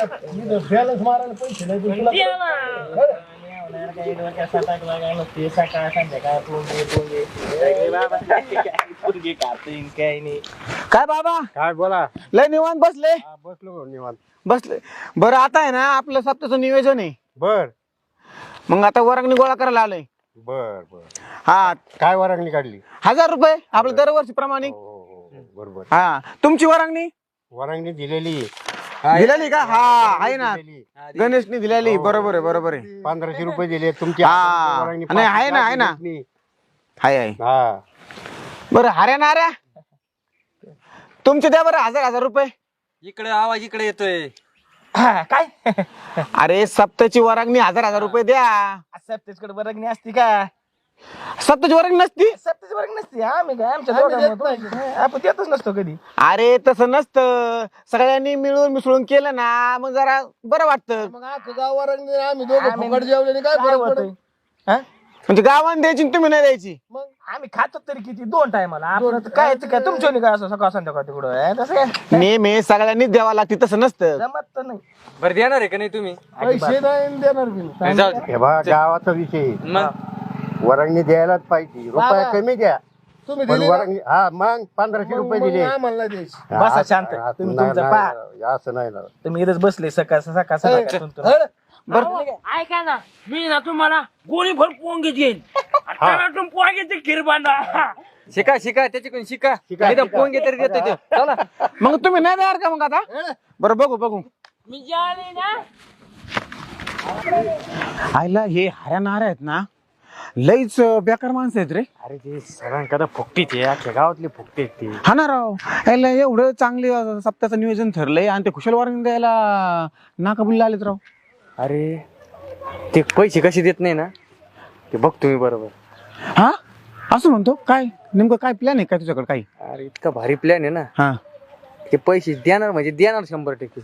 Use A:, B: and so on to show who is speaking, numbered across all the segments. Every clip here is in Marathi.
A: बॅलन्स मारायला पैसे नाही तुला
B: काय बाबा
A: काय बोला
B: लय निवांत बसले
A: बसलो निवांत
B: बसले बरं आता आहे ना आपलं सप्ताहाचं नियोजन आहे
A: बर
B: मग आता वर्गणी गोळा करायला आलोय
A: बर बर
B: हा
A: काय वरांगणी काढली
B: 1000 रुपये आपलं दरवर्षी प्रमाणे
A: बरोबर
B: हा तुमची वर्गणी
A: वरांगणी दिलेली
B: दिलेली का हा आहे ना गणेशनी दिलेली बरोबर आहे
A: 1500 रुपये दिले तुमची
B: हा.
A: वरांगणी
B: नाही, आहे ना, आहे ना. आहे आहे
A: हा
B: बरं हऱ्या तुमचे द्या बरं 1000 रुपये
C: इकडे आवाज इकडे येतोय
D: काय
B: अरे सप्ताची वर्गणी 1000 रुपये द्या
D: सप्तेजकडे वर्गणी असती का
B: सप्ताची वर्गणी नसती
D: सप्तेज वर्ग नसती आम्ही काय आमच्या दोघांमध्ये आपण देतच नसतो कधी
B: अरे तसं नसतं सगळ्यांनी मिळून मिसळून केलं ना मग जरा बरं वाटतं
A: मग अख्खं गाव वरांगणी आम्ही दोघं फुकट जेवले काय
D: काय
A: फरक
D: होतंय?
A: पडेल?
D: हा?
B: म्हणजे गावाने द्यायची आणि तुम्ही नाही द्यायची
D: मग आम्ही खातो तरी किती 2 टायमाला आपण काय काय तुमच्या काय असं सकाळ संध्याकाळ तिकडं तसं काय
B: नेहमी सगळ्यांनीच द्यावा लागते तसं नसतं
D: जमत तर नाही
C: बरं देणार आहे का नाही तुम्ही
A: पैसे नाही देणार मी
C: नाही, जाऊ दे.
A: हे बघा गावाचा विषय
C: मग
A: वरांगणी द्यायलाच पाहिजे रुपया कमी द्या
E: तुम्ही
A: पण
E: दिली ना?
A: वरांगणी हा मग 1500 रुपये दिले
E: आम्हाला नाही द्यायची.
D: बसा शांत.
A: हा,
D: तुम्ही
A: नाही,
D: तुमचं
A: नाही,
D: पहा.
A: नाही, असं नाही ना
D: तुम्ही इथंच बसले सकाळ
E: हळ.
F: ऐका ना मी ना तुम्हाला गोळी भर पोंगे देईल टनाटून पोंग्याचे खीर बांधा
C: शिका शिका त्याच्याकडून शिका पोंगे तरी देतोय ते. चला
B: मग तुम्ही नाही देणार का मग आता बरं बघू
F: मी जाले ना
B: आईला हे हऱ्या नाऱ्या आहेत ना लईच बेकार माणसं आहेत रे
D: अरे ते सगळ्यांकडे फुकटीच आहे अख्ख्या गावातली फुकटी ते
B: हा ना राव याला एवढं चांगले सप्ताहाचं नियोजन ठरलंय आणि ते खुशाल वारंग द्यायला नाकाबुल्ला आलेत राव
C: अरे ते पैसे कसे देत नाही ना ते बघ तुम्ही बरोबर
B: हा असं म्हणतो काय नेमकं काय प्लॅन आहे काय तुझ्याकडे काही
C: अरे इतका भारी प्लॅन आहे ना
B: हा
C: ते पैसे देणार म्हणजे देणार 100%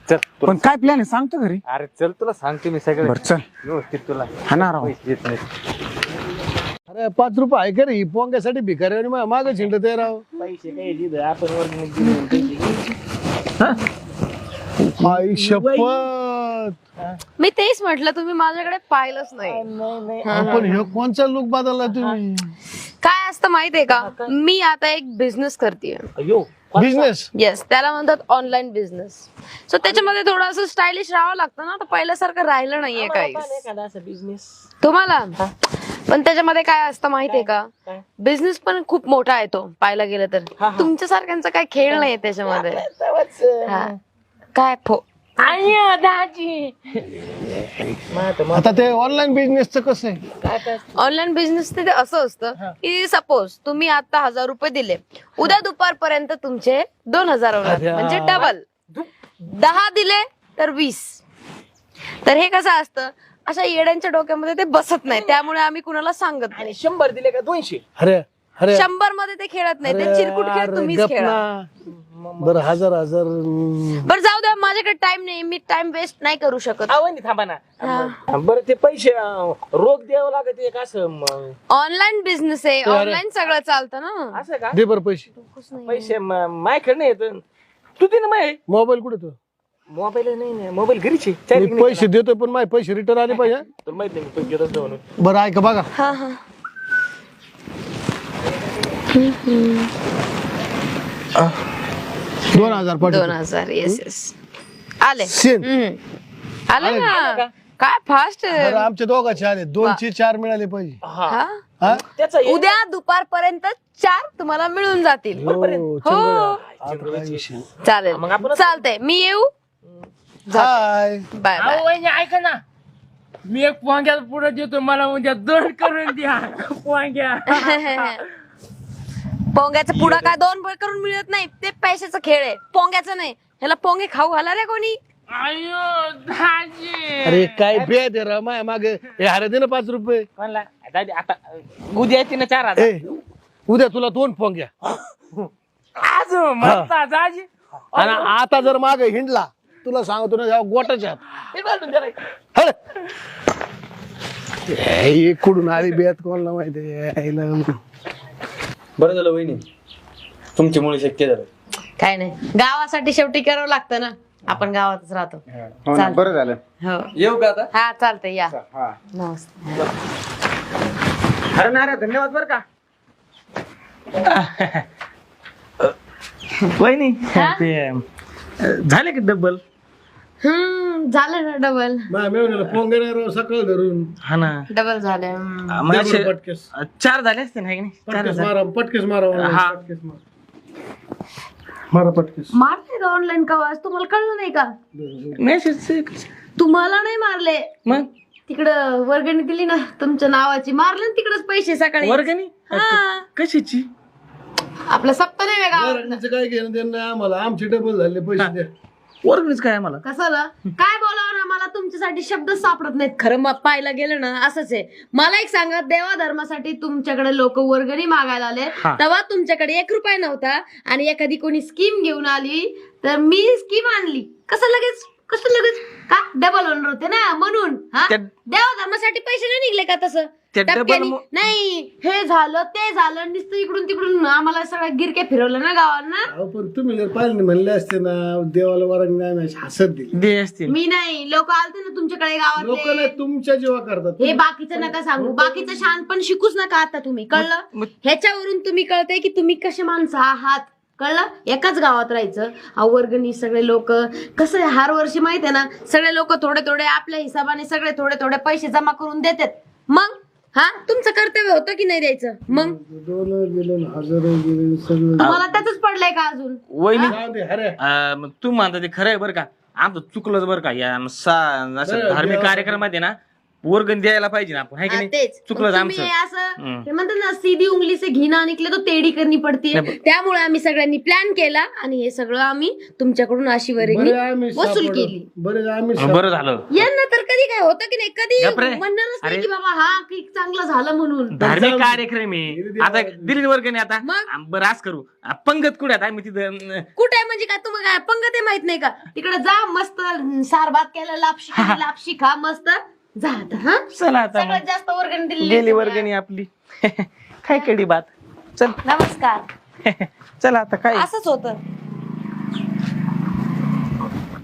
C: चल
B: पण काय प्लॅन आहे सांगतो घरी
C: अरे चल तुला सांगते मी सगळं
B: बरं चल
C: व्यवस्थित तुला
B: हा ना राव
C: पैसे देत नाही
E: अरे 5 रुपये आहे का रे ही पोंग्यासाठी भिकारी आणि मागे झिंडत आहे राव
D: पैसे काय दिलं आपण वर्गणी दिली पैसे
E: आई शपथ
G: मी तेच म्हटलं तुम्ही माझ्याकडे पाहिलंच नाही
E: पण हे कोणचा लुक बदलला तुम्ही
G: काय असतं माहितीये का मी आता एक बिझनेस करते
D: अयो
E: बिझनेस
G: येस त्याला म्हणतात ऑनलाईन बिझनेस सो त्याच्यामध्ये थोडंसं स्टायलिश राहावं लागतं ना तर पहिल्यासारखं राहिलं नाहीये काही
D: एखादा असा बिझनेस
G: तुम्हाला पण त्याच्यामध्ये काय असतं माहितीये का बिझनेस पण खूप मोठा आहे तो पाहायला गेलं तर तुमच्या सारख्यांचा काय खेळ नाहीये त्याच्यामध्ये हा. काय
F: दाजी
E: आता ते ऑनलाईन बिझनेसचं कसं आहे
G: ऑनलाईन बिझनेस ते असं असतं की सपोज तुम्ही आता 1000 रुपये दिले उद्या दुपारपर्यंत तुमचे 2000 होणार म्हणजे डबल 10 दिले तर 20 तर हे कसं असतं अशा येड्यांच्या डोक्यामध्ये ते बसत नाही त्यामुळे आम्ही कुणाला सांगत नाही
D: आणि 100 दिले का 200
E: अरे अरे
G: 100 मध्ये ते खेळत नाही ते चिरकुट खेळ
E: अरे
G: तुम्हीच
E: गप
G: खेळा
E: ना. बरं हजार
G: बरं जाऊ द्या माझ्याकडे टाइम नाही मी टाइम वेस्ट नाही करू शकत
D: आवनी थांबा ना बरं ते पैसे रोख द्यावं लागत एक असं
G: ऑनलाईन बिझनेस आहे ऑनलाईन सगळं चालतं ना
D: असं का
E: दे बरं पैसे
D: पैसे माझ्याकडे नाही येत तू दे ना माय
E: मोबाईल कुठे तो
D: मोबाईल नाही मोबाईल घरीच आहे.
E: मी
D: चालेल,
E: पैसे देतोय पण माझे पैसे रिटर्न आले पाहिजे
D: तुला माहित नाही मी पैसे देतच नाही म्हणून
E: बरं ऐका बघा
G: हा हा
E: 2000 पाठवतो
G: 2000 येस येस आले
E: सेम
G: आले ना काय फास्ट
E: बरं आमच्या दोघांचे आले 2 चे 4 मिळाले पाहिजे हा
D: त्याचा
G: उद्या दुपारपर्यंत 4 तुम्हाला मिळून जातील
E: हो,
G: हो चालेल
D: मग आपण-
G: चालतंय मी येऊ
E: हाय
G: बाय बाय
F: वहिनी ऐका ना मी एक पोंग्याला पुढे देतो मला उद्या 2 करून द्या पोंग्या
G: पोंग्याचा पुडा काय 2 करून मिळत नाही ते पैशाचा खेळ आहे पोंग्याचं नाही ह्याला पोंगे खाऊ घाला रे कोणी
F: अयो दाजी
E: अरे काय बेद आहे राव माया मागे हे हारे दे ना 5 रुपये
D: म्हणला दादी आता उद्या येते ना 4000
E: ए उद्या तुला 2 पोंग्या
F: आज म्हणता दाजी
E: आणि आता जर मागे हिंडला तुला सांगतो ना गोटाच्या हळ. हे कुठून आली बेत कोणाला माहिती
C: बरं झालं वहिनी तुमच्यामुळे शक्य झालं
G: काय नाही गावासाठी शेवटी करावं लागतं ना आपण गावातच राहतो.
B: हो ना, बरं झालं.
G: हो
C: येऊ का आता?
G: हा चालतंय या.
B: हा.
G: नमस्ते.
D: अरे नाऱ्या धन्यवाद बर का. वहिनी
G: हा?
D: ते झाले की डबल?
G: झालं ना डबल.
E: माझ्या मेवणीला फोन घेणार सकाळ धरून
D: हा ना.
G: डबल झाले.
D: मग असे
E: पटकेस
D: 4 झाले असते ना, है की नाही? 4,000.
E: मारा पटकेस मारा
D: हा.
E: पटकेस मारा पटकेस
G: मारले का ऑनलाईन का आज? तुम्हाला कळलं नाही का?
D: मेसेज
G: तुम्हाला नाही मारले,
D: मग
G: तिकडं वर्गणी दिली ना तुमच्या नावाची, मारले तिकडच पैसे सकाळी.
D: वर्गणी
G: हा.
D: कशाची?
G: आपलं सप्ताह नाही वेगळा.
E: घराण्याचं काय घेणं देणं नाही आम्हाला, आमचे डबल झाले पैसे द्या.
D: वर्गणीच काय आम्हाला?
G: कसं ना काय बोलावं ना, मला तुमच्यासाठी शब्द सापडत नाहीत. खरं मग पाहायला गेलं ना असंच आहे. मला एक सांगा, देवा धर्मासाठी तुमच्याकडे लोक वर्गणी मागायला आले, तेव्हा तुमच्याकडे 1 रुपया नव्हता आणि एखादी कोणी स्कीम घेऊन आली तर मी स्कीम आणली. कसं लगेच का डबल होणार होते ना म्हणून. हा देवा धर्मासाठी पैसे नाही निघले का तसं?
D: त्या double
G: टप्प्यानी नाही, हे झालं ते झालं, नुसतं इकडून तिकडून आम्हाला सगळं गिरके फिरवलं ना गावांना.
E: अहो, पण तुम्ही जर पाहिलं म्हणले असते ना देवाला वरंग नाही हसत दिली.
D: दे असतील.
G: मी नाही, लोक आलते ना तुमच्याकडे
E: लोक
G: गावातले.
E: नाही तुमच्या जीवा करतात.
G: हे बाकीचं नका सांगू, बाकीचं शहाणपण शिकूच नका आता तुम्ही, कळलं? ह्याच्यावरून तुम्ही कळतंय की तुम्ही कसे माणसं आहात, कळलं? एकाच गावात राहायचं. वर्गणी सगळे लोक कसं आहे, हर वर्षी माहिती आहे ना, सगळे लोक थोडे थोडे आपल्या हिसाबाने सगळे थोडे थोडे पैसे जमा करून देतात. मग हा तुमचं कर्तव्य होतं की नाही द्यायचं? मग
E: 2 गेले 1000 गेले सगळं.
G: तुम्हाला त्याच पडलंय का अजून?
D: वहिनी
E: जाऊ दे, अरे
D: मग तू म्हणता ते खरं आहे बरं का, आमचं चुकलंच बरं का. या असं धार्मिक कार्यक्रमात आहे ना वर्गणी द्यायला पाहिजे ना आपण, है की
G: हा,
D: नाही?
G: तेच
D: चुकलंच
G: तुम्ही
D: आमचं.
G: असं हे म्हणतात ना, सीधी उंगली से घी ना निकले तो टेढ़ी करनी पडती है. त्यामुळे आम्ही सगळ्यांनी प्लॅन केला आणि हे सगळं आम्ही तुमच्याकडून अशी वर्गणी
E: बरे आम्ही
G: वसूल
E: सापडलो.
G: केली.
E: बरे आम्ही
D: बरं झालं.
G: यांना तर कधी काय होतं की नाही, कधी
D: गप्रे.
G: म्हणणारच नाही
D: अरे.
G: की बाबा हा की चांगलं झालं म्हणून.
D: धार्मिक कार्यक्रम आहे आता, दिली वर्गणी आता.
G: मग?
D: बरं आज करू. पंगत कुठे आता आम्ही तिथं
G: कुठे म्हणजे काय तुम्हाला काय पंगत आहे माहित नाही का? तिकडे जा, मस्त सार भात केला, लापशी खा मस्त, जा आता. हा
D: चला आता मग.
G: सगळ्यात जास्त वर्गणी दिली
D: गेली वर्गणी आपली. काय कडी बात. चल
G: नमस्कार.
D: चला आता काय
G: असंच होतं.